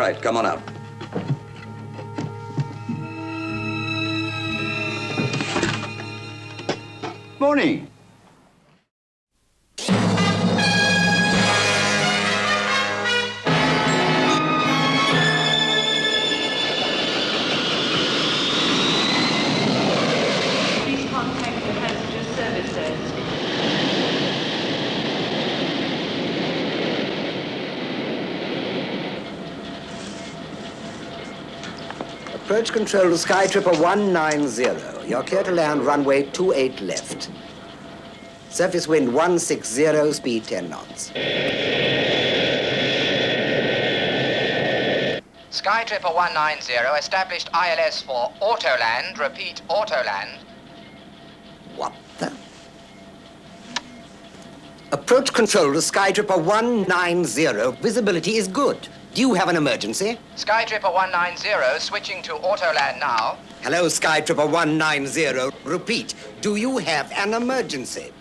right, come on up. Morning. Please contact the passenger services. Approach control to Skytripper 190. You're clear to land runway 28 left. Surface wind 160, speed 10 knots. Skytripper 190, established ILS for autoland, repeat, autoland. What the? Approach control to Skytripper 190. Visibility is good. Do you have an emergency? Skytripper 190, switching to autoland now. Hello, Skytripper 190. Repeat, do you have an emergency?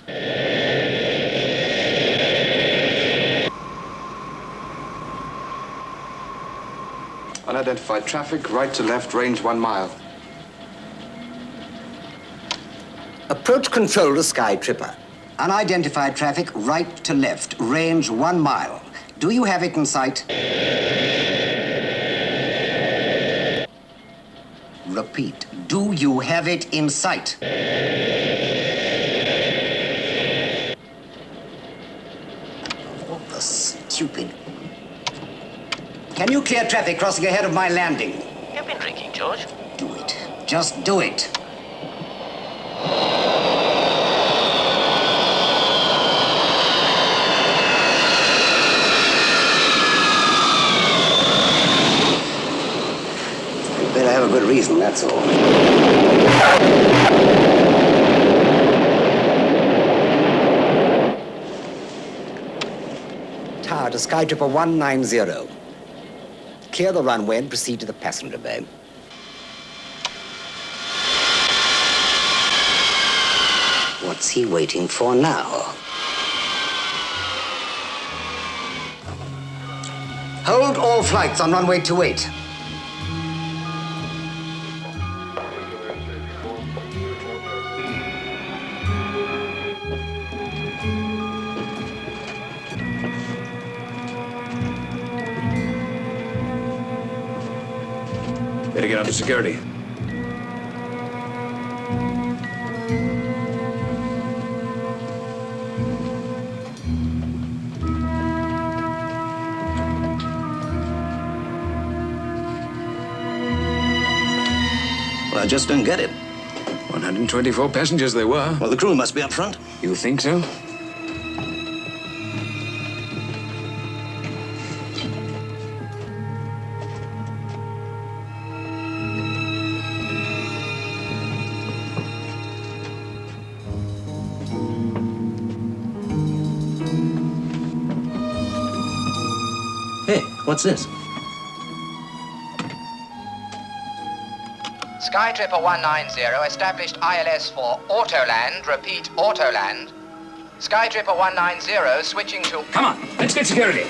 Unidentified traffic, right to left, range 1 mile. Approach control to Skytripper. Unidentified traffic, right to left, range 1 mile. Do you have it in sight? Repeat, do you have it in sight? Oh, the stupid. Can you clear traffic crossing ahead of my landing? You've been drinking, George. Do it. Just do it. You better have a good reason, that's all. Tower to Skytripper 190. Clear the runway and proceed to the passenger bay. What's he waiting for now? Hold all flights on runway 28. Better get under security. Well, I just don't get it. 124 passengers there were. Well, the crew must be up front. You think so? Hey, what's this? Skytripper 190, established ILS for autoland, repeat, autoland. Skytripper 190, switching to... Come on, let's get security.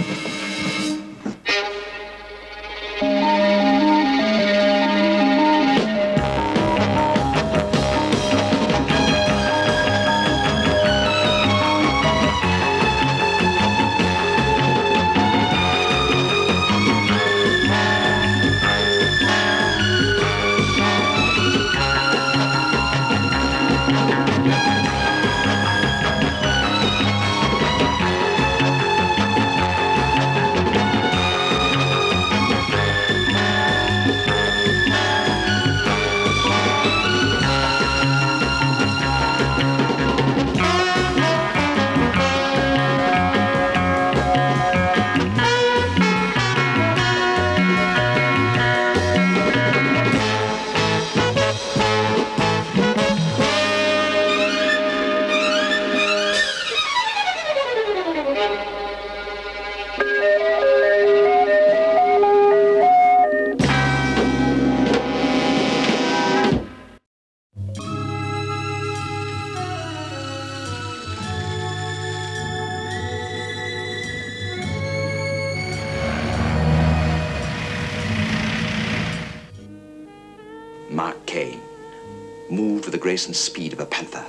with the grace and speed of a panther.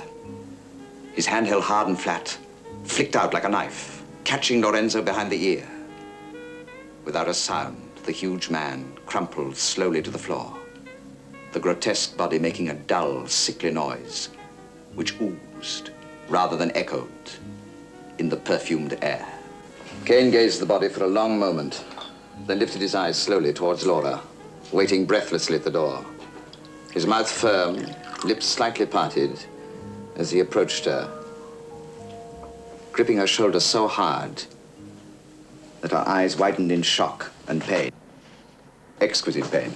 His hand held hard and flat, flicked out like a knife, catching Lorenzo behind the ear. Without a sound, the huge man crumpled slowly to the floor, the grotesque body making a dull, sickly noise, which oozed rather than echoed in the perfumed air. Kane gazed at the body for a long moment, then lifted his eyes slowly towards Laura, waiting breathlessly at the door. His mouth firm, lips slightly parted, as he approached her, gripping her shoulder so hard that her eyes widened in shock and pain. Exquisite pain.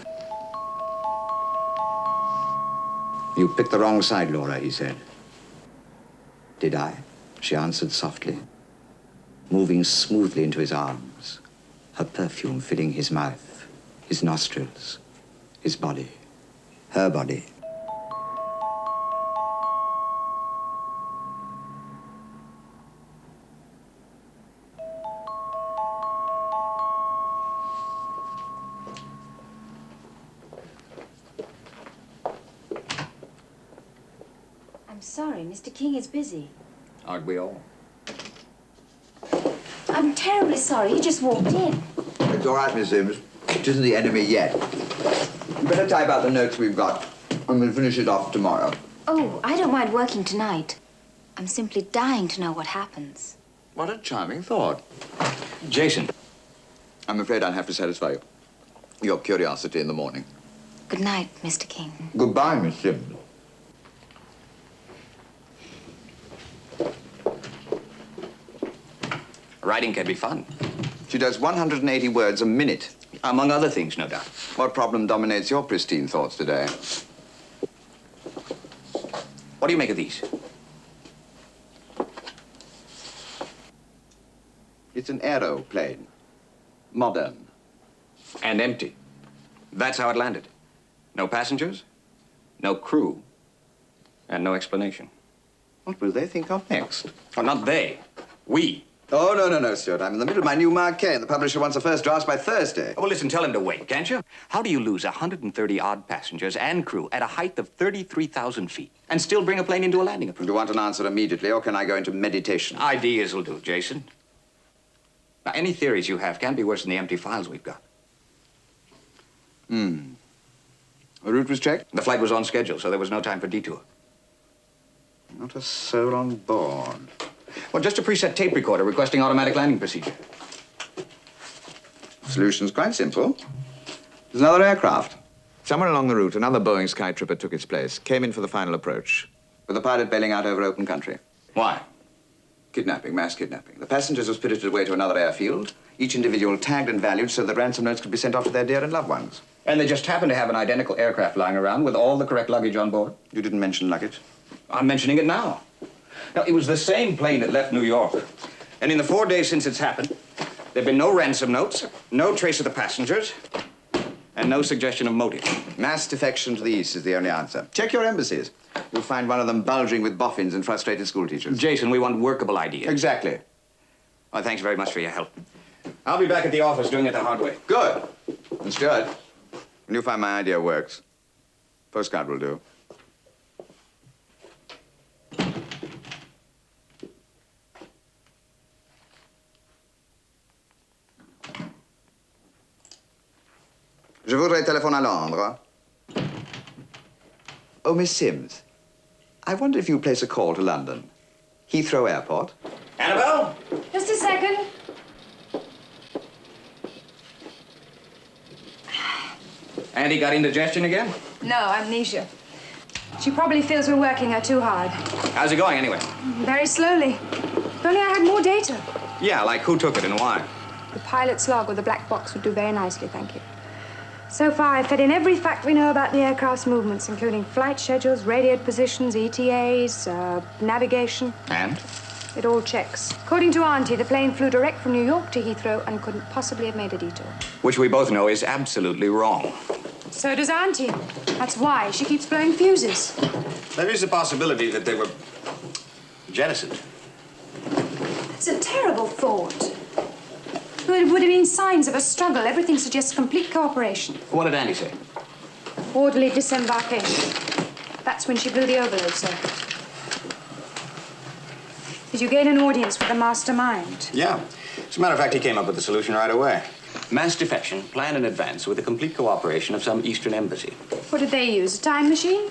You picked the wrong side, Laura, he said. Did I? She answered softly, moving smoothly into his arms, her perfume filling his mouth, his nostrils, his body, her body. I'm sorry, Mr. King is busy. Aren't we all? I'm terribly sorry, he just walked in. It's all right, Miss Sims. It isn't the enemy yet. You better type out the notes we've got, and we'll finish it off tomorrow. Oh, I don't mind working tonight. I'm simply dying to know what happens. What a charming thought. Jason. I'm afraid I'll have to satisfy your curiosity in the morning. Good night, Mr. King. Goodbye, Miss Sims. Writing can be fun. She does 180 words a minute. Among other things, no doubt. What problem dominates your pristine thoughts today? What do you make of these? It's an aeroplane. Modern. And empty. That's how it landed. No passengers, no crew, and no explanation. What will they think of next? Oh, not they. We. Oh, no, Stuart. I'm in the middle of my new marquee, and the publisher wants the first drafts by Thursday. Oh, well, listen, tell him to wait, can't you? How do you lose 130-odd passengers and crew at a height of 33,000 feet and still bring a plane into a landing approach? Do you want an answer immediately, or can I go into meditation? Ideas will do, Jason. Now, any theories you have can be worse than the empty files we've got. The route was checked? The flight was on schedule, so there was no time for detour. Not a soul on board. Well, just a preset tape recorder requesting automatic landing procedure. Solution's quite simple. There's another aircraft. Somewhere along the route, another Boeing Skytripper took its place, came in for the final approach, with the pilot bailing out over open country. Why? Kidnapping, mass kidnapping. The passengers were spirited away to another airfield, each individual tagged and valued so that ransom notes could be sent off to their dear and loved ones. And they just happened to have an identical aircraft lying around with all the correct luggage on board. You didn't mention luggage. I'm mentioning it now. Now, it was the same plane that left New York. And in the 4 days since it's happened, there've been no ransom notes, no trace of the passengers, and no suggestion of motive. Mass defection to the east is the only answer. Check your embassies. You'll find one of them bulging with boffins and frustrated schoolteachers. Jason, we want workable ideas. Exactly. Well, thanks very much for your help. I'll be back at the office doing it the hard way. Good. And Stuart, when you find my idea works, postcard will do. Je voudrais téléphoner à Londres. Oh, Miss Sims, I wonder if you place a call to London. Heathrow Airport. Annabelle? Just a second. Andy got indigestion again? No, amnesia. She probably feels we're working her too hard. How's it going, anyway? Very slowly. If only I had more data. Yeah, like who took it and why? The pilot's log or the black box would do very nicely, thank you. So far, I've fed in every fact we know about the aircraft's movements, including flight schedules, radioed positions, ETAs, navigation. And? It all checks. According to Auntie, the plane flew direct from New York to Heathrow and couldn't possibly have made a detour. Which we both know is absolutely wrong. So does Auntie. That's why she keeps blowing fuses. There is a possibility that they were jettisoned. That's a terrible thought. It would have been signs of a struggle. Everything suggests complete cooperation. What did Andy say? Orderly disembarkation. That's when she blew the overload circuit. Did you gain an audience with the mastermind? Yeah. As a matter of fact, he came up with the solution right away. Mass defection, planned in advance with the complete cooperation of some Eastern embassy. What did they use, a time machine?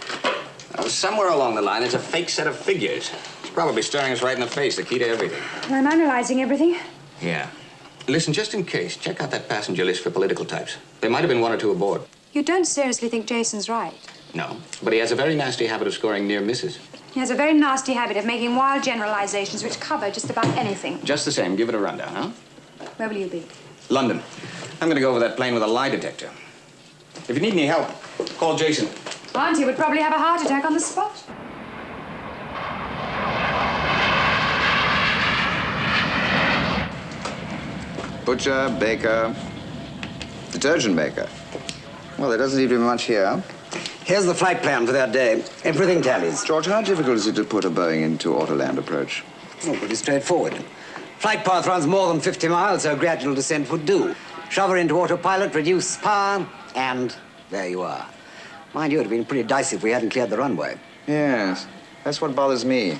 Somewhere along the line, it's a fake set of figures. It's probably staring us right in the face, the key to everything. I'm analyzing everything. Yeah. Listen, just in case, check out that passenger list for political types. There might have been one or two aboard. You don't seriously think Jason's right? No, but he has a very nasty habit of scoring near misses. He has a very nasty habit of making wild generalizations which cover just about anything. Just the same, give it a rundown, huh? Where will you be? London. I'm gonna go over that plane with a lie detector. If you need any help, call Jason. Auntie would probably have a heart attack on the spot. Butcher, baker, detergent maker. Well, there doesn't seem to be much here. Here's the flight plan for that day. Everything tallies. George, how difficult is it to put a Boeing into auto-land approach? Oh, pretty straightforward. Flight path runs more than 50 miles, so gradual descent would do. Shove her into autopilot, reduce power, and there you are. Mind you, it would have been pretty dicey if we hadn't cleared the runway. Yes, that's what bothers me.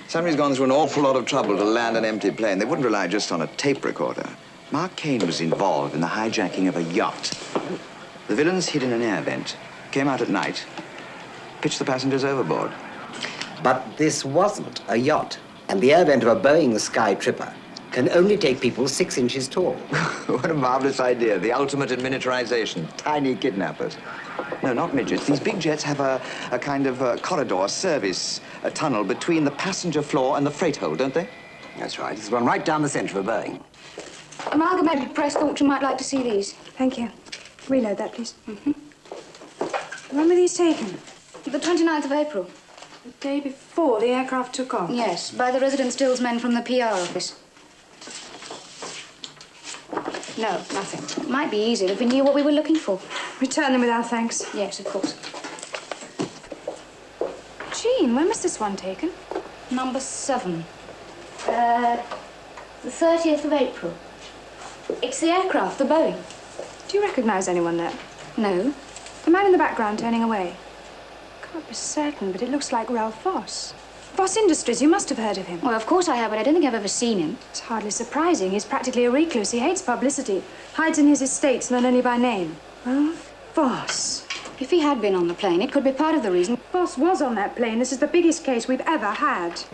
Somebody's gone through an awful lot of trouble to land an empty plane. They wouldn't rely just on a tape recorder. Mark Kane was involved in the hijacking of a yacht. The villains hid in an air vent, came out at night, pitched the passengers overboard. But this wasn't a yacht, and the air vent of a Boeing Sky Tripper can only take people 6 inches tall. What a marvelous idea. The ultimate in miniaturization. Tiny kidnappers. No, not midgets. These big jets have a kind of corridor, service, a tunnel between the passenger floor and the freight hold, don't they? That's right. It's run right down the center of a Boeing. Amalgamated press thought you might like to see these. Thank you. Reload that, please. When were these taken? The 29th of April. The day before the aircraft took off? Yes, by the resident stills men from the PR office. No, nothing. It might be easier if we knew what we were looking for. Return them with our thanks. Yes, of course. Jean, when was this one taken? Number 7. The 30th of April. It's the aircraft, the Boeing. Do you recognize anyone there? No. The man in the background turning away. Can't be certain, but it looks like Ralph Voss. Voss Industries, you must have heard of him. Well, of course I have, but I don't think I've ever seen him. It's hardly surprising. He's practically a recluse. He hates publicity. Hides in his estates, known only by name. Ralph Voss. If he had been on the plane, it could be part of the reason. Voss was on that plane. This is the biggest case we've ever had.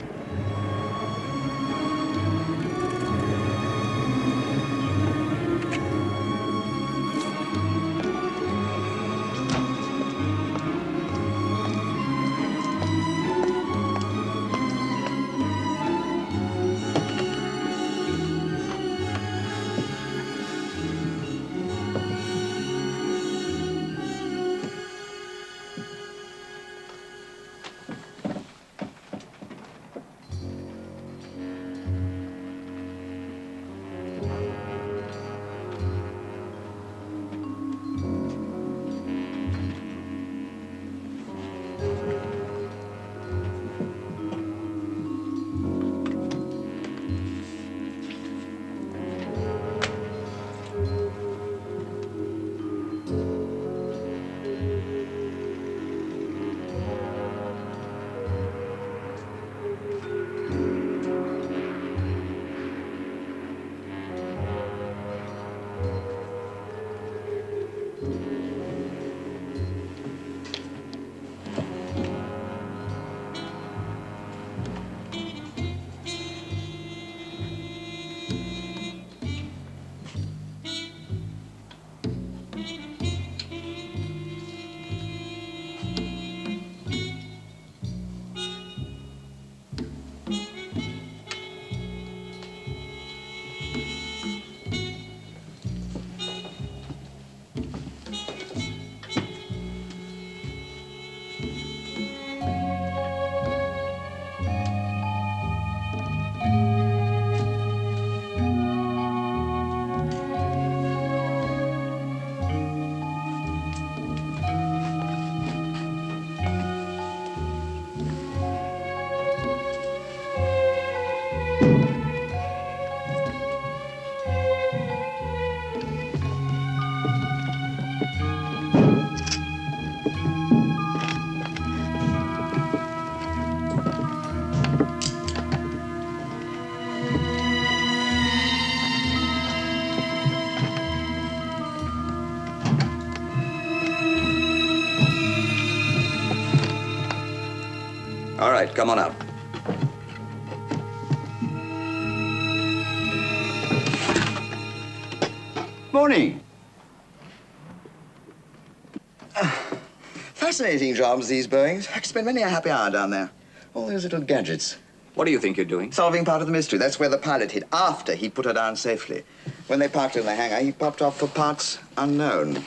All right, come on up. Morning. Fascinating jobs, these Boeings. I could spend many a happy hour down there. All those little gadgets. What do you think you're doing? Solving part of the mystery. That's where the pilot hid after he put her down safely. When they parked her in the hangar, he popped off for parts unknown.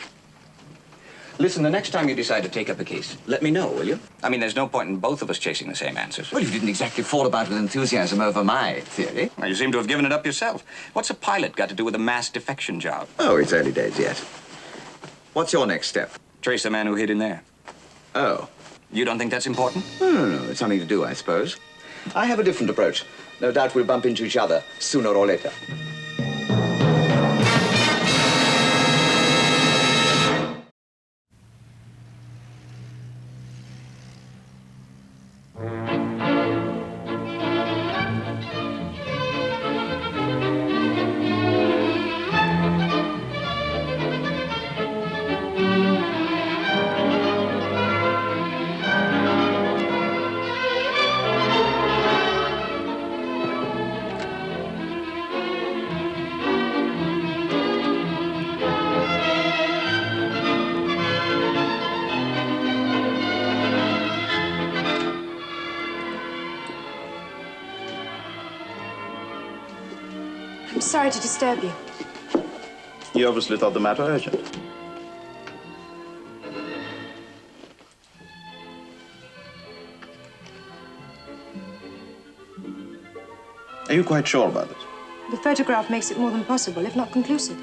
Listen, the next time you decide to take up a case, let me know, will you? I mean, there's no point in both of us chasing the same answers. Well, you didn't exactly fall about with enthusiasm over my theory. Well, you seem to have given it up yourself. What's a pilot got to do with a mass defection job? Oh, it's early days yet. What's your next step? Trace the man who hid in there. Oh. You don't think that's important? No. It's something to do, I suppose. I have a different approach. No doubt we'll bump into each other sooner or later. I'm sorry to disturb you. You obviously thought the matter urgent. Are you quite sure about this? The photograph makes it more than possible, if not conclusive.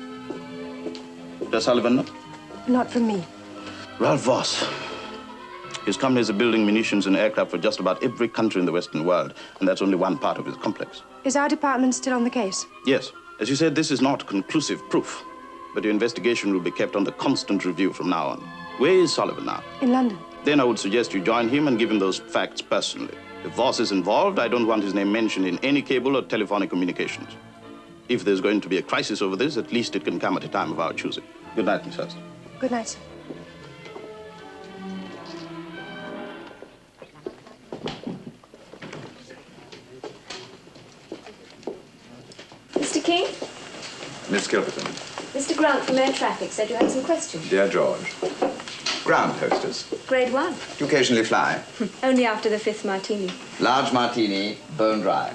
Does Sullivan know? Not from me. Ralph Voss. His companies are building munitions and aircraft for just about every country in the Western world, and that's only one part of his complex. Is our department still on the case? Yes. As you said, this is not conclusive proof, but your investigation will be kept under constant review from now on. Where is Sullivan now? In London. Then I would suggest you join him and give him those facts personally. If Voss is involved, I don't want his name mentioned in any cable or telephonic communications. If there's going to be a crisis over this, at least it can come at a time of our choosing. Good night, Miss Hurst. Good night, sir. Mr. King? Miss Kilverton. Mr. Grant from Air Traffic said you had some questions. Dear George. Ground hostess. Grade 1. Do you occasionally fly? Only after the 5th martini. Large martini, bone dry.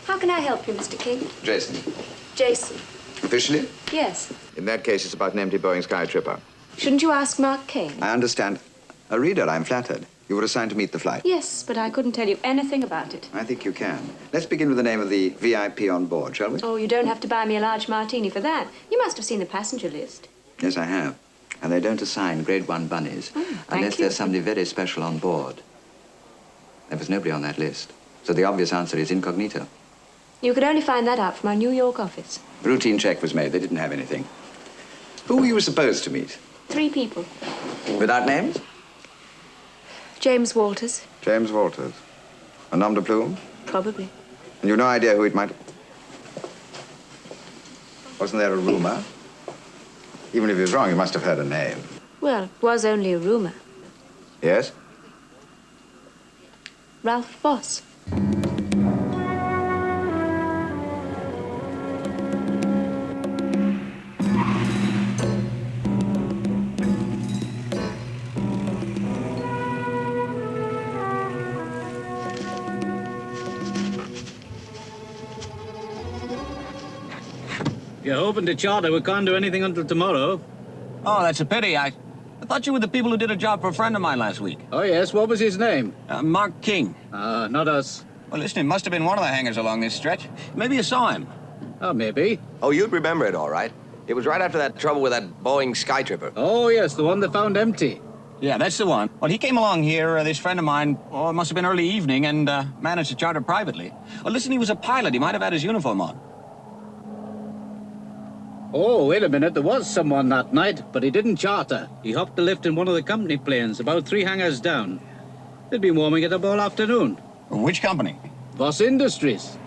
How can I help you, Mr. King? Jason. Jason. Officially? Yes. In that case, it's about an empty Boeing Sky Tripper. Shouldn't you ask Mark Kane? I understand. A reader, I'm flattered. You were assigned to meet the flight. Yes, but I couldn't tell you anything about it. I think you can. Let's begin with the name of the VIP on board, shall we? Oh, you don't have to buy me a large martini for that. You must have seen the passenger list. Yes, I have. And they don't assign grade 1 bunnies unless you. there's somebody very special on board. There was nobody on that list. So the obvious answer is incognito. You could only find that out from our New York office. Routine check was made. They didn't have anything. Who were you supposed to meet? 3 people. Without names? James Walters. James Walters. A nom de plume? Probably. And you've no idea who it might... Wasn't there a rumor? Even if he was wrong, you must have heard a name. Well, it was only a rumor. Yes? Ralph Voss. You're hoping to charter. We can't do anything until tomorrow. Oh, that's a pity. I thought you were the people who did a job for a friend of mine last week. Oh, yes. What was his name? Mark King. Not us. Well, listen, it must have been one of the hangars along this stretch. Maybe you saw him. Oh, maybe. Oh, you'd remember it all right. It was right after that trouble with that Boeing Sky Tripper. Oh, yes, the one they found empty. Yeah, that's the one. Well, he came along here, this friend of mine, it must have been early evening, and managed to charter privately. Well, listen, he was a pilot. He might have had his uniform on. Oh, wait a minute. There was someone that night, but he didn't charter. He hopped the lift in one of the company planes, about 3 hangars down. They'd been warming it up all afternoon. Which company? Voss Industries.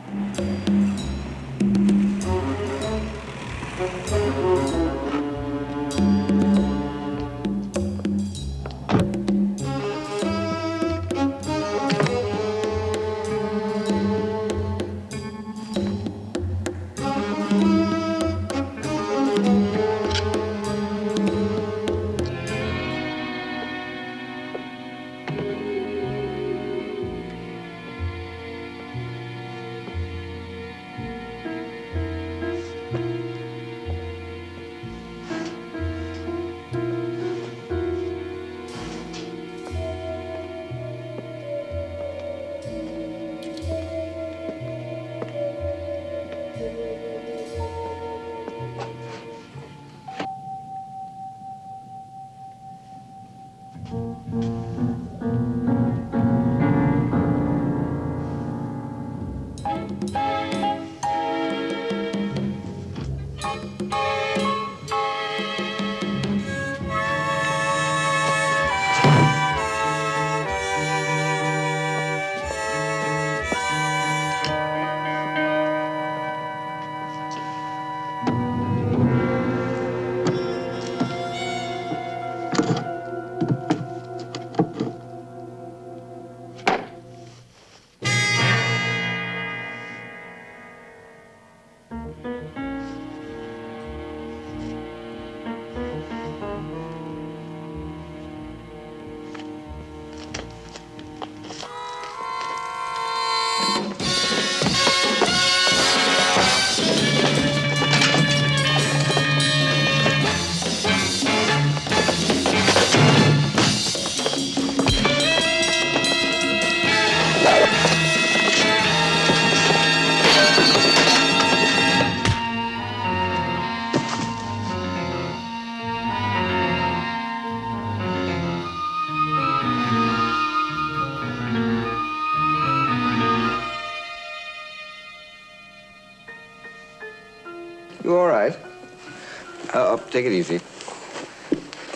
You all right? Take it easy.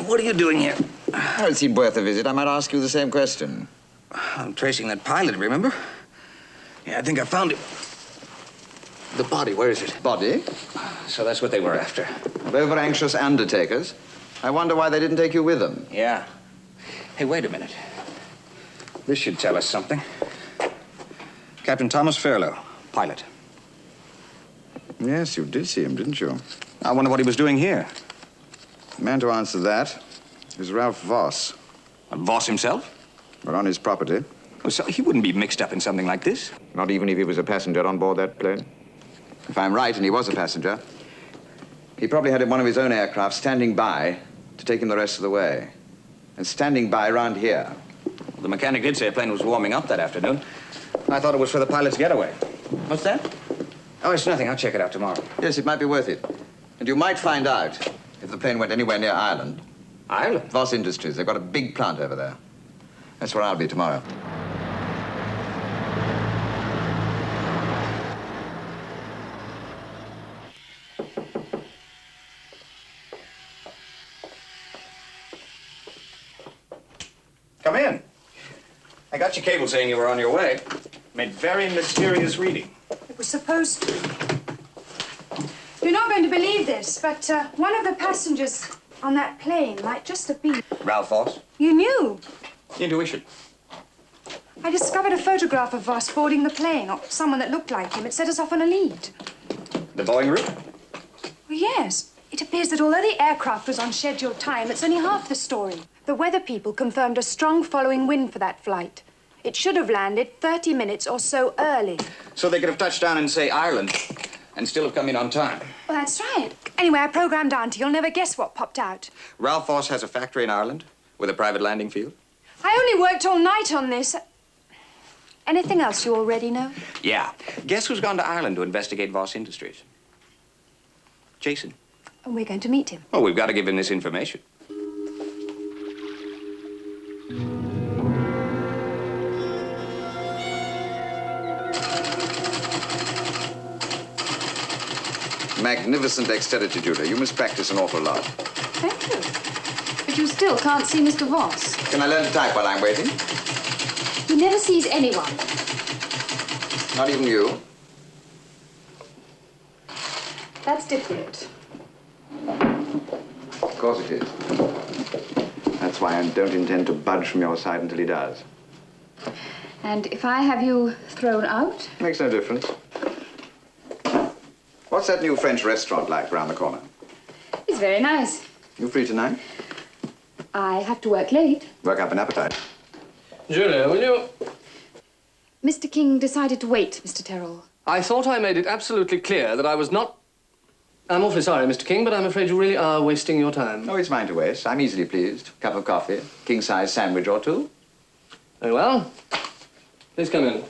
What are you doing here? Oh, it seemed worth a visit. I might ask you the same question. I'm tracing that pilot, remember? Yeah, I think I found it. The body, where is it? Body? So that's what they were after. Over-anxious undertakers. I wonder why they didn't take you with them. Yeah. Hey, wait a minute. This should tell us something. Captain Thomas Fairlow, pilot. Yes, you did see him, didn't you? I wonder what he was doing here. The man to answer that is Ralph Voss. Voss himself? We're on his property. Oh, so he wouldn't be mixed up in something like this? Not even if he was a passenger on board that plane. If I'm right, and he was a passenger, he probably had one of his own aircraft standing by to take him the rest of the way. And standing by around here. The mechanic did say a plane was warming up that afternoon. I thought it was for the pilot's getaway. What's that? Oh, it's nothing. I'll check it out tomorrow. Yes, it might be worth it. And you might find out if the plane went anywhere near Ireland. Ireland? Voss Industries. They've got a big plant over there. That's where I'll be tomorrow. Come in. I got your cable saying you were on your way. Made very mysterious reading. It was supposed to. You're not going to believe this, but one of the passengers on that plane might just have been... Ralph Voss? You knew. Intuition. I discovered a photograph of Voss boarding the plane, or someone that looked like him. It set us off on a lead. The Boeing route? Well, yes. It appears that although the aircraft was on scheduled time, it's only half the story. The weather people confirmed a strong following wind for that flight. It should have landed 30 minutes or so early. So they could have touched down in, say, Ireland, and still have come in on time. Well, that's right. Anyway, I programmed Auntie. You'll never guess what popped out. Ralph Voss has a factory in Ireland with a private landing field? I only worked all night on this. Anything else you already know? Yeah. Guess who's gone to Ireland to investigate Voss Industries? Jason. And we're going to meet him. Oh, we've got to give him this information. Magnificent dexterity, Julia. You must practice an awful lot. Thank you. But you still can't see Mr. Voss. Can I learn to type while I'm waiting? He never sees anyone. Not even you? That's different. Of course it is. That's why I don't intend to budge from your side until he does. And if I have you thrown out? Makes no difference. What's that new French restaurant like round the corner? It's very nice. You free tonight? I have to work late. Work up an appetite. Julia, will you... Mr. King decided to wait, Mr. Terrell. I thought I made it absolutely clear that I was not... I'm awfully sorry, Mr. King, but I'm afraid you really are wasting your time. Oh, it's mine to waste. I'm easily pleased. Cup of coffee, king-size sandwich or two. Very well. Please come in.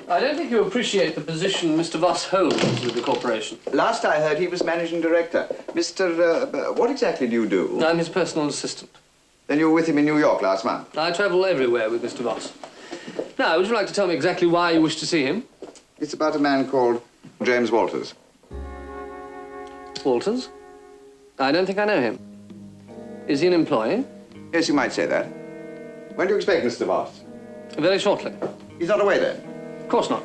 I don't think you appreciate the position Mr. Voss holds with the corporation. Last I heard, he was managing director. Mr. What exactly do you do? I'm his personal assistant. Then you were with him in New York last month? I travel everywhere with Mr. Voss. Now, would you like to tell me exactly why you wish to see him? It's about a man called James Walters. Walters? I don't think I know him. Is he an employee? Yes, you might say that. When do you expect Mr. Voss? Very shortly. He's not away then? Of course not.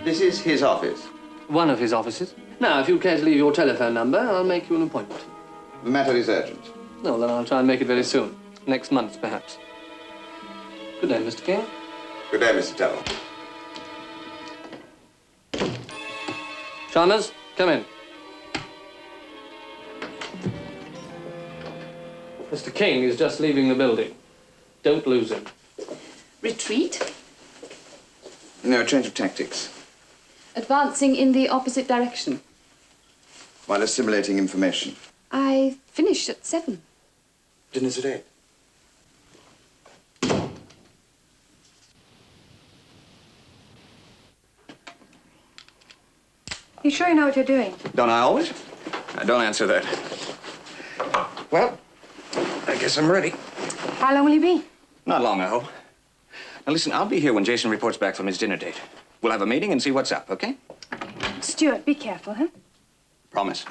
This is his office? One of his offices. Now, if you care to leave your telephone number, I'll make you an appointment. The matter is urgent. No, then I'll try and make it very soon. Next month, perhaps. Good day, Mr. King. Good day, Mr. Terrell. Chalmers, come in. Mr. King is just leaving the building. Don't lose him. Retreat? No, change of tactics. Advancing in the opposite direction. While assimilating information. I finish at 7. Dinner's at 8. You sure you know what you're doing? Don't I always? Don't answer that. Well, I guess I'm ready. How long will you be? Not long, I hope. Now, listen, I'll be here when Jason reports back from his dinner date. We'll have a meeting and see what's up, okay? Stuart, be careful, huh? Promise.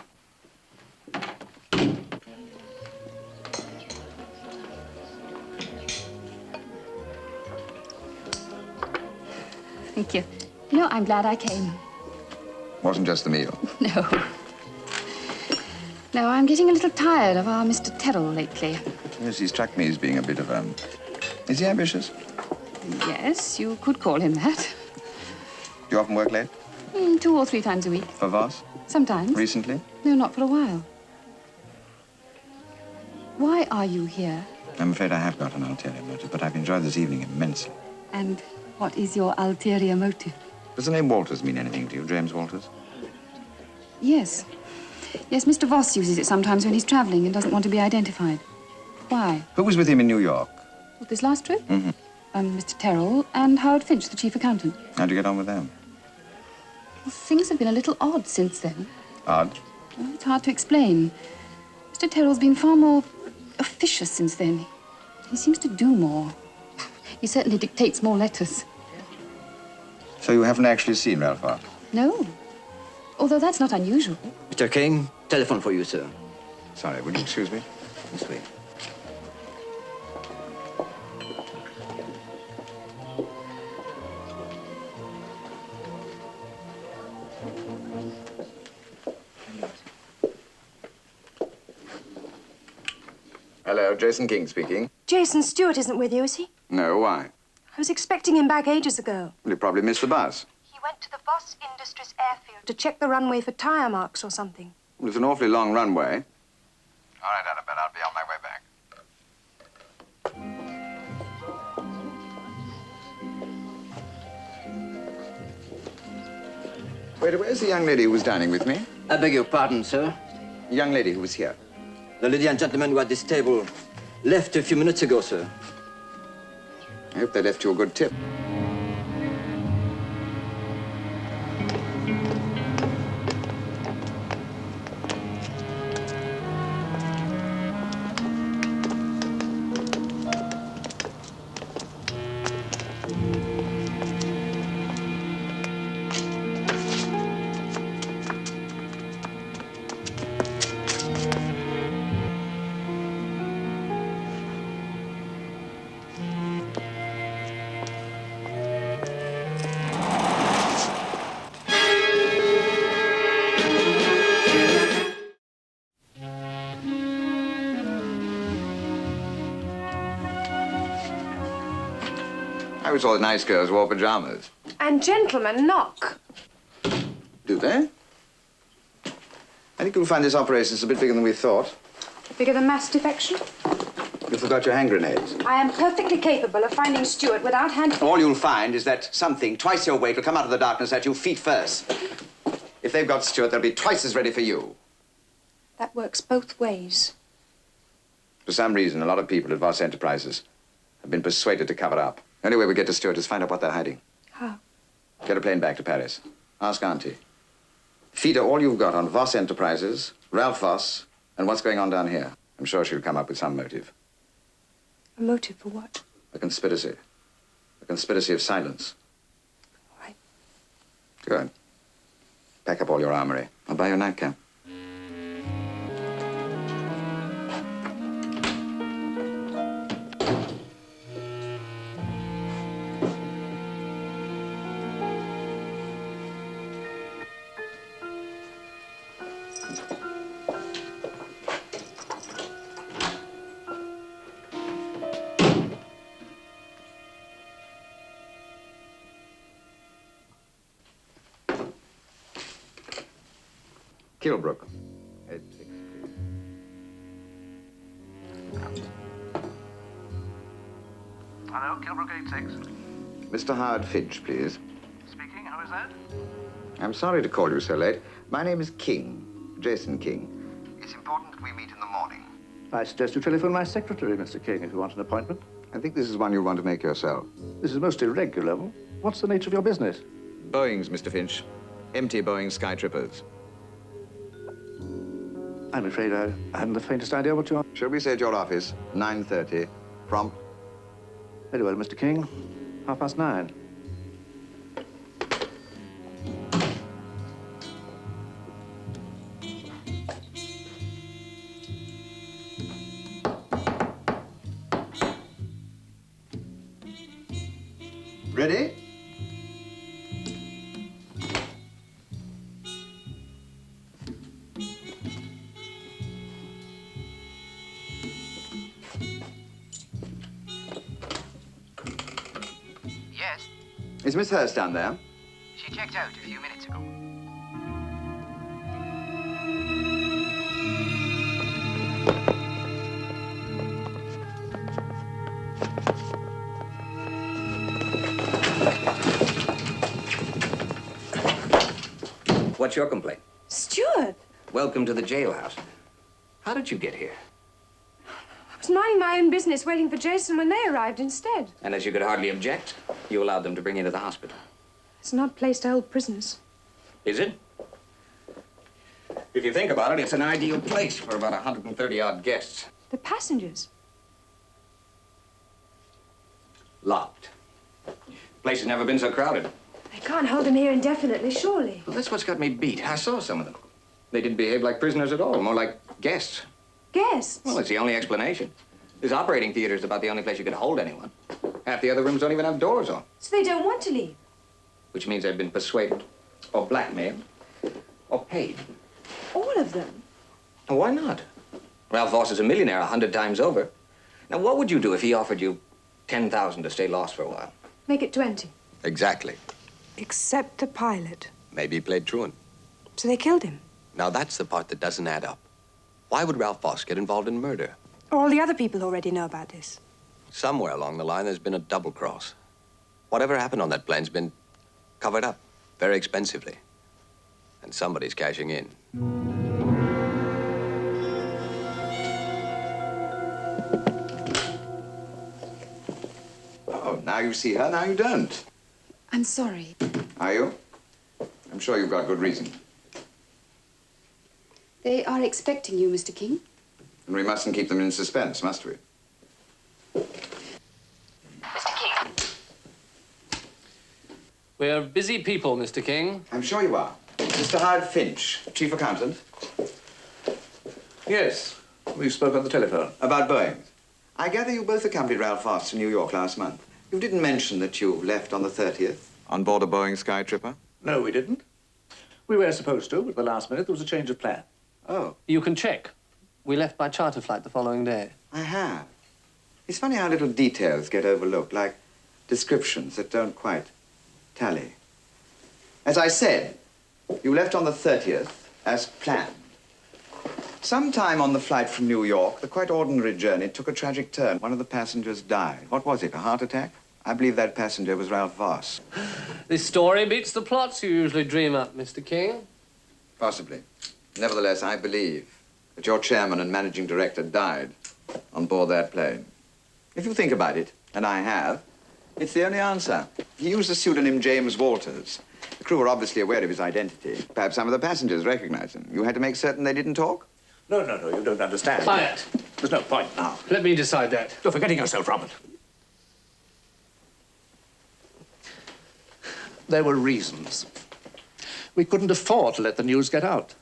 Thank you. You know, I'm glad I came. Wasn't just the meal. No. No, I'm getting a little tired of our Mr. Terrell lately. Yes, he struck me as being a bit of, Is he ambitious? Yes, you could call him that. Do you often work late? 2 or 3 times a week. For Voss? Sometimes. Recently? No, not for a while. Why are you here? I'm afraid I have got an ulterior motive, but I've enjoyed this evening immensely. And what is your ulterior motive? Does the name Walters mean anything to you, James Walters? Yes. Yes, Mr. Voss uses it sometimes when he's traveling and doesn't want to be identified. Why? Who was with him in New York? What, this last trip? Mm-hmm. Mr. Terrell and Howard Finch, the chief accountant. How'd you get on with them? Well, things have been a little odd since then. Odd? Well, it's hard to explain. Mr. Terrell's been far more officious since then. He seems to do more. He certainly dictates more letters. So you haven't actually seen Ralph Hart? No. Although that's not unusual. Mr. King, telephone for you, sir. Sorry, will you excuse me? This way. Hello, Jason King speaking. Jason, Stuart isn't with you, is he? No, why? I was expecting him back ages ago. Well, you probably missed the bus. He went to the Voss Industries airfield to check the runway for tire marks or something. Well, it's an awfully long runway. All right, Annabelle, I'll be on my way back. Wait, where's the young lady who was dining with me? I beg your pardon, sir. The young lady who was here. The lady and gentleman who are at this table left a few minutes ago, sir. I hope they left you a good tip. I always thought nice girls wore pajamas. And gentlemen knock. Do they? I think you'll find this operation is a bit bigger than we thought. Bigger than mass defection? You forgot your hand grenades. I am perfectly capable of finding Stuart without hand... All you'll find is that something twice your weight will come out of the darkness at you feet first. If they've got Stuart, they'll be twice as ready for you. That works both ways. For some reason, a lot of people at Voss Enterprises have been persuaded to cover up. The only way we get to Stuart is find out what they're hiding. How? Get a plane back to Paris. Ask Auntie. Feed her all you've got on Voss Enterprises, Ralph Voss, and what's going on down here. I'm sure she'll come up with some motive. A motive for what? A conspiracy. A conspiracy of silence. All right. Good. Pack up all your armory. I'll buy you a nightcap. Kilbrook. 86, please. Hello, Kilbrook 86. Mr. Howard Finch, please. Speaking, who is that? I'm sorry to call you so late. My name is King, Jason King. It's important that we meet in the morning. I suggest you telephone my secretary, Mr. King, if you want an appointment. I think this is one you'll want to make yourself. This is most irregular. What's the nature of your business? Boeings, Mr. Finch. Empty Boeing Skytrippers. I'm afraid I haven't the faintest idea what you are. Shall we say at your office, 9:30, prompt? Very well, Mr. King. 9:30. Ready? Yes, Is Miss Hurst down there? she checked out a few minutes ago. What's your complaint? Stuart! Welcome to the jailhouse. How did you get here? I was minding my own business, waiting for Jason when they arrived instead. And as you could hardly object, you allowed them to bring you to the hospital. It's not a place to hold prisoners. Is it? If you think about it, it's an ideal place for about 130-odd guests. The passengers. Locked. Place has never been so crowded. They can't hold them here indefinitely, surely. Well, that's what's got me beat. I saw some of them. They didn't behave like prisoners at all, more like guests. Guests? Well, it's the only explanation. This operating theater is about the only place you can hold anyone. Half the other rooms don't even have doors on. So they don't want to leave? Which means they've been persuaded, or blackmailed, or paid. All of them? Well, why not? Ralph Voss is a millionaire 100 times over. Now, what would you do if he offered you 10,000 to stay lost for a while? Make it 20. Exactly. Except the pilot. Maybe he played truant. So they killed him? Now, that's the part that doesn't add up. Why would Ralph Voss get involved in murder? All the other people already know about this. Somewhere along the line, there's been a double cross. Whatever happened on that plane's been covered up very expensively. And somebody's cashing in. Oh, now you see her, now you don't. I'm sorry. Are you? I'm sure you've got good reason. They are expecting you, Mr. King. And we mustn't keep them in suspense, must we? We're busy people, Mr. King. I'm sure you are. Mr. Howard Finch, chief accountant. Yes, we spoke on the telephone. About Boeing. I gather you both accompanied Ralph Voss to New York last month. You didn't mention that you left on the 30th. On board a Boeing Skytripper? No, we didn't. We were supposed to, but at the last minute there was a change of plan. Oh. You can check. We left by charter flight the following day. I have. It's funny how little details get overlooked, like descriptions that don't quite tally. As I said, you left on the 30th as planned. Sometime on the flight from New York, the quite ordinary journey took a tragic turn. One of the passengers died. What was it, a heart attack? I believe that passenger was Ralph Voss. This story beats the plots you usually dream up, Mr. King. Possibly. Nevertheless, I believe that your chairman and managing director died on board that plane. If you think about it, and I have, it's the only answer. He used the pseudonym James Walters. The crew were obviously aware of his identity. Perhaps some of the passengers recognized him. You had to make certain they didn't talk? No, you don't understand. Quiet. There's no point now. Let me decide that. You're forgetting yourself, Robert. There were reasons. We couldn't afford to let the news get out.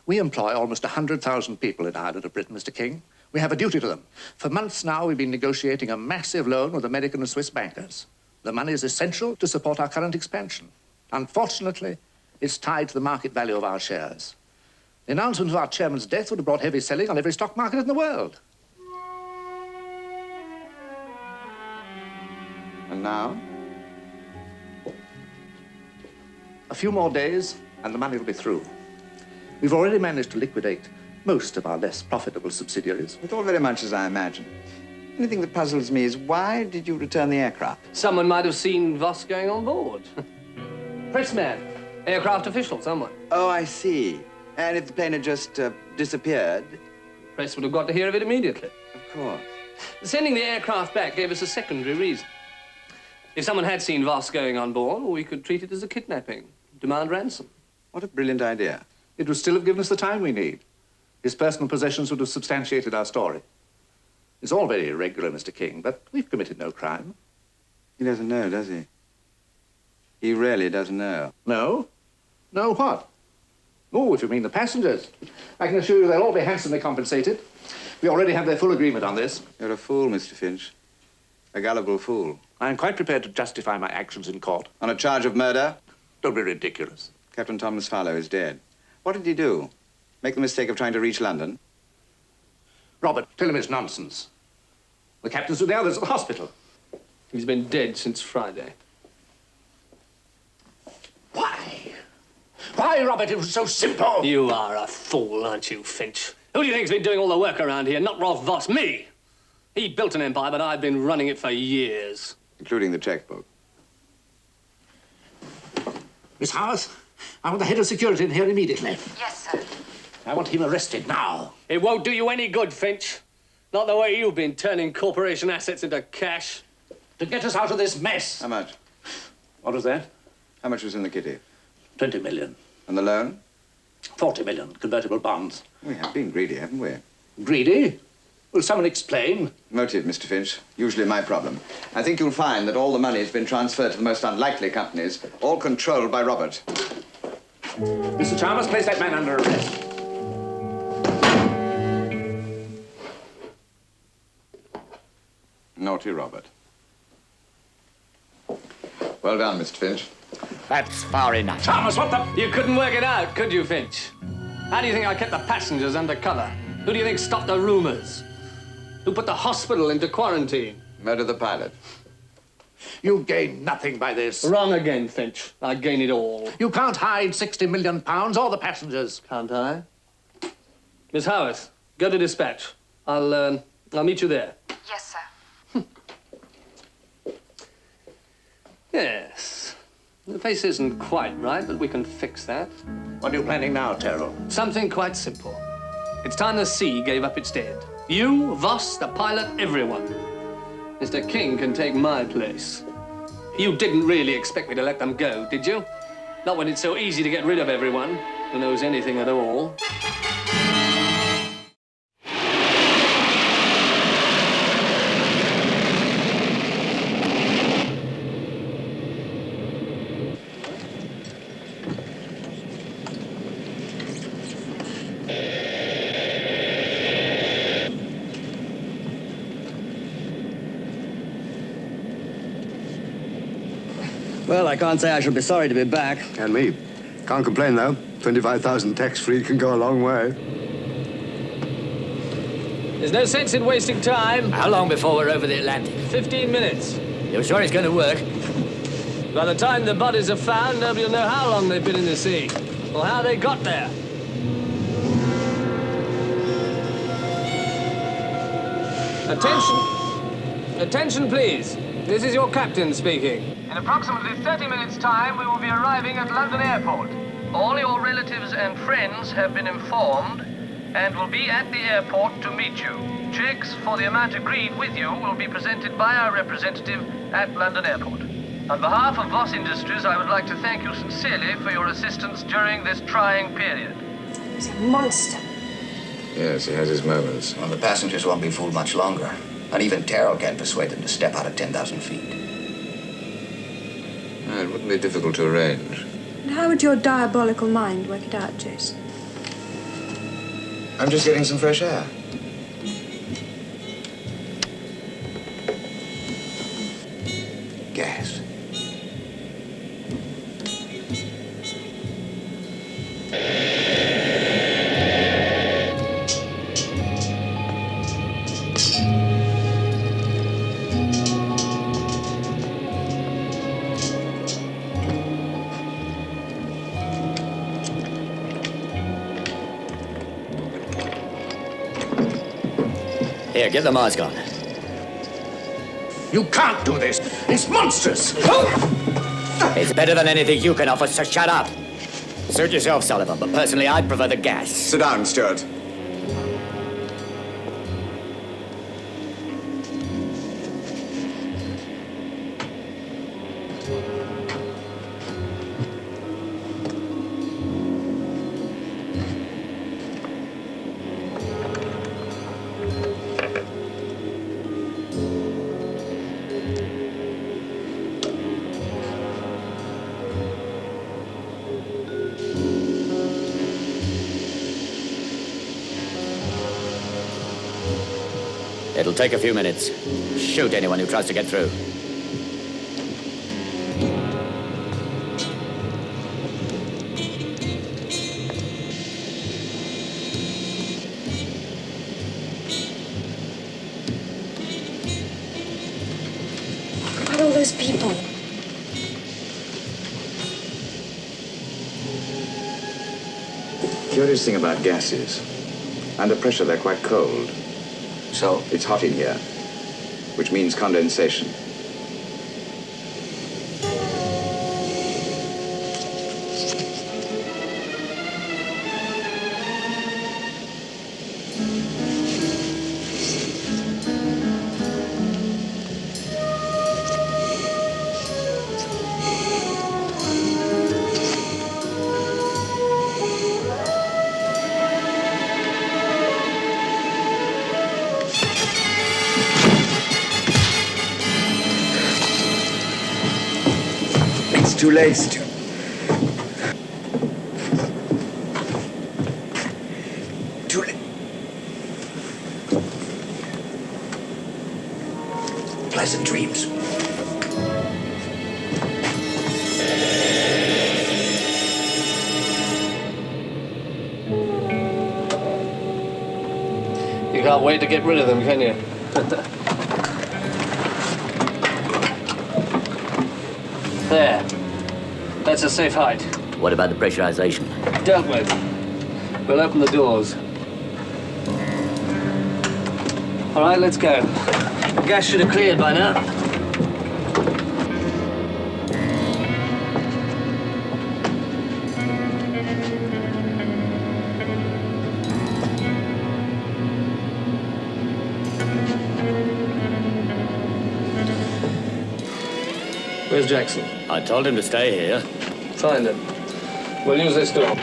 We employ almost 100,000 people in Ireland or Britain, Mr. King. We have a duty to them. For months now, we've been negotiating a massive loan with American and Swiss bankers. The money is essential to support our current expansion. Unfortunately, it's tied to the market value of our shares. The announcement of our chairman's death would have brought heavy selling on every stock market in the world. And now? A few more days, and the money will be through. We've already managed to liquidate most of our less profitable subsidiaries. It's all very much as I imagine. The only thing that puzzles me is why did you return the aircraft? Someone might have seen Voss going on board. Pressman, aircraft official, someone. Oh, I see. And if the plane had just disappeared? Press would have got to hear of it immediately. Of course. Sending the aircraft back gave us a secondary reason. If someone had seen Voss going on board, we could treat it as a kidnapping, demand ransom. What a brilliant idea. It would still have given us the time we need. His personal possessions would have substantiated our story. It's all very irregular, Mr. King, but we've committed no crime. He doesn't know, does he? He really doesn't know. No? No what? Oh, if you mean the passengers. I can assure you they'll all be handsomely compensated. We already have their full agreement on this. You're a fool, Mr. Finch. A gullible fool. I am quite prepared to justify my actions in court. On a charge of murder? Don't be ridiculous. Captain Thomas Farlow is dead. What did he do? Make the mistake of trying to reach London? Robert, tell him it's nonsense. The captain's with the others at the hospital. He's been dead since Friday. Why, Robert? It was so simple. You are a fool, aren't you, Finch? Who do you think's been doing all the work around here? Not Rolf Voss, me. He built an empire, but I've been running it for years. Including the checkbook. Miss Howarth, I want the head of security in here immediately. Yes, sir. I want him arrested now. It won't do you any good, Finch. Not the way you've been turning corporation assets into cash. To get us out of this mess. How much? What was that? How much was in the kitty? 20 million. And the loan? 40 million, convertible bonds. We have been greedy, haven't we? Greedy? Will someone explain? Motive, Mr. Finch. Usually my problem. I think you'll find that all the money has been transferred to the most unlikely companies, all controlled by Robert. Mr. Chalmers, place that man under arrest. Naughty Robert. Well done, Mr. Finch. That's far enough. Chalmers, what the... You couldn't work it out, could you, Finch? How do you think I kept the passengers under cover? Who do you think stopped the rumors? Who put the hospital into quarantine? Murder the pilot. You gain nothing by this. Wrong again, Finch. I gain it all. You can't hide 60 million pounds or the passengers. Can't I? Miss Howarth, go to dispatch. I'll meet you there. Yes, sir. Yes. The face isn't quite right, but we can fix that. What are you planning now, Terrell? Something quite simple. It's time the sea gave up its dead. You, Voss, the pilot, everyone. Mr. King can take my place. You didn't really expect me to let them go, did you? Not when it's so easy to get rid of everyone who knows anything at all. Well, I can't say I shall be sorry to be back. And me. Can't complain, though. 25,000 tax-free can go a long way. There's no sense in wasting time. How long before we're over the Atlantic? 15 minutes. You're sure it's going to work? By the time the bodies are found, nobody will know how long they've been in the sea, or how they got there. Attention. Attention, please. This is your captain speaking. In approximately 30 minutes' time, we will be arriving at London Airport. All your relatives and friends have been informed and will be at the airport to meet you. Checks for the amount agreed with you will be presented by our representative at London Airport. On behalf of Voss Industries, I would like to thank you sincerely for your assistance during this trying period. He's a monster. Yes, he has his moments. Well, the passengers won't be fooled much longer. And even Terrell can't persuade them to step out at 10,000 feet. It wouldn't be difficult to arrange. And how would your diabolical mind work it out, Jace? I'm just getting some fresh air. Gas. Here, get the mask on. You can't do this. It's monstrous. It's better than anything you can offer, so shut up. Suit yourself, Sullivan, but personally, I'd prefer the gas. Sit down, Stuart. It'll take a few minutes. Shoot anyone who tries to get through. What about all those people? Curious thing about gases. Under pressure, they're quite cold. So? It's hot in here, which means condensation. Too late, Stu. Too late. Pleasant dreams. You can't wait to get rid of them, can you? There. That's a safe height. What about the pressurization? Dealt with. We'll open the doors. All right, let's go. The gas should have cleared by now. Where's Jackson? I told him to stay here. Find him. We'll use this door.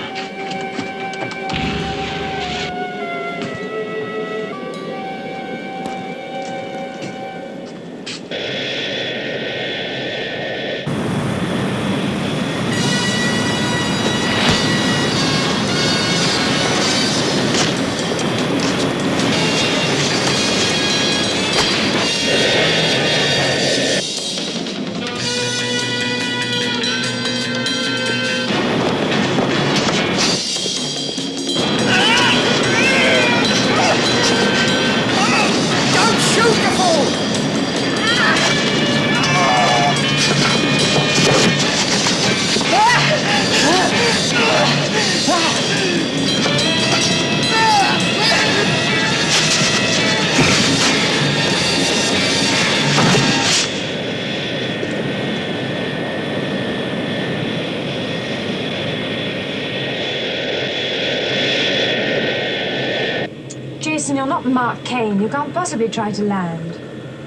Jason, you're not Mark Kane. You can't possibly try to land.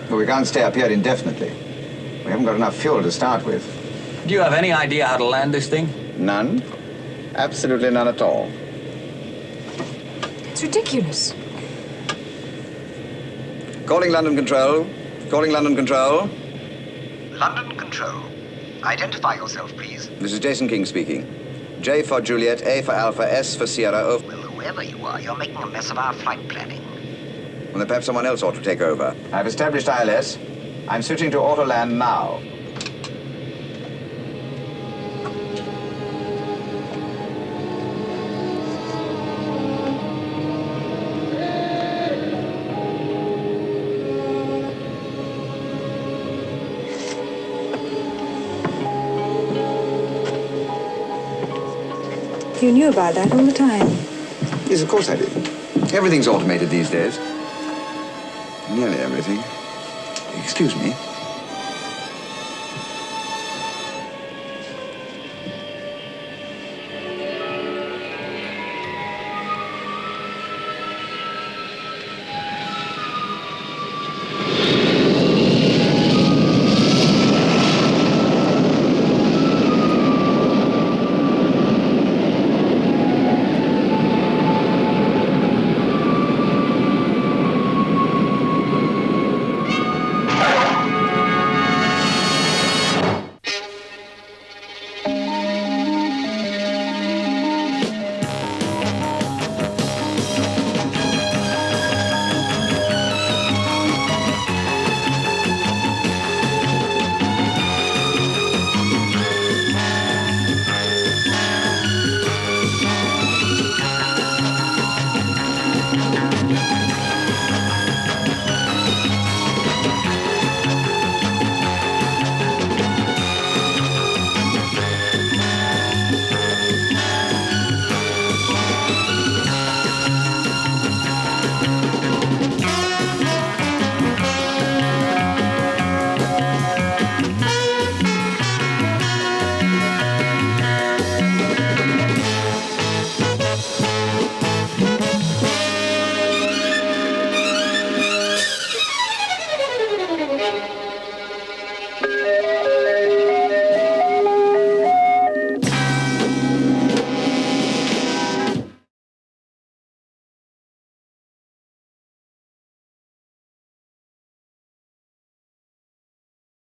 But we can't stay up here indefinitely. We haven't got enough fuel to start with. Do you have any idea how to land this thing? None. Absolutely none at all. It's ridiculous. Calling London Control. Calling London Control. London Control. Identify yourself, please. This is Jason King speaking. J for Juliet, A for Alpha, S for Sierra, O for... Well, whoever you are, you're making a mess of our flight planning. Well, then perhaps someone else ought to take over. I've established ILS. I'm switching to auto land now. You knew about that all the time. Yes, of course I did. Everything's automated these days. Nearly everything. Excuse me.